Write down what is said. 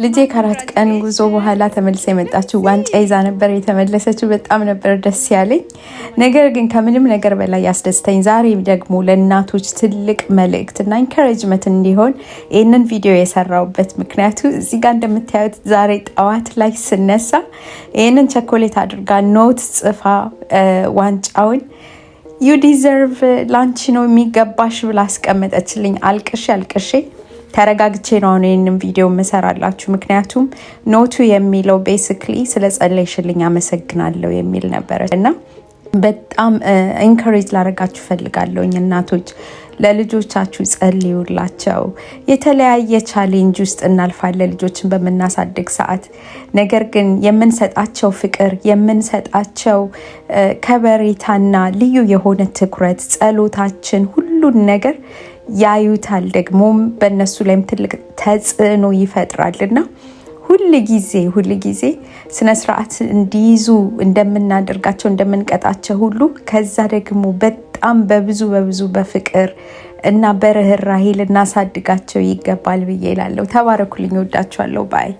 ልጄ ከአራት ቀን ጉዞ በኋላ ተመልሳ የመጣችው ዋንጫ ይዛ ነበር የተመለሰችው። በጣም ነበር ደስ ያለኝ። ነገር ግን ከምንም ነገር በላይ ያስደስተኝ ዛሬ ደግሞ ለእናቶች ትልቅ መልእክትና ኢንካሬጅመንት እንዲሆን ይህንን ቪዲዮ የሰራውበት ምክንያቱ እዚህ ጋር እንደምታዩት ዛሬ ጠዋት ላይ ስነሳ ይህንን ቸኮሌት አድርጋ ኖት ጽፋ ዋንጫውን ዩ ዲዘርቭ ላንቺ ነው የሚገባሽ ብላ አስቀመጠችልኝ። አልቅሼ ተረጋግቼ ነው ይህንን ቪዲዮ መሰራላችሁ። ምክንያቱም ኖቱ የሚለው ቤሲክሊ ስለ ጸለይሽልኝ አመሰግናለሁ የሚል ነበረ እና በጣም ኢንካሬጅ ላደርጋችሁ ፈልጋለሁኝ። እናቶች ለልጆቻችሁ ጸልዩላቸው። የተለያየ ቻሌንጅ ውስጥ እናልፋለን ልጆችን በምናሳድግ ሰዓት። ነገር ግን የምንሰጣቸው ፍቅር፣ የምንሰጣቸው ከበሬታና ልዩ የሆነ ትኩረት፣ ጸሎታችን፣ ሁሉን ነገር ያዩታል። ደግሞም በእነሱ ላይም ትልቅ ተጽዕኖ ይፈጥራልና ሁል ጊዜ ስነ ስርዓት እንዲይዙ እንደምናደርጋቸው እንደምንቀጣቸው ሁሉ ከዛ ደግሞ በጣም በብዙ በፍቅር እና በርህራሄ ልናሳድጋቸው ይገባል ብዬ እላለሁ። ተባረኩልኝ። ወዳችኋለሁ። ባይ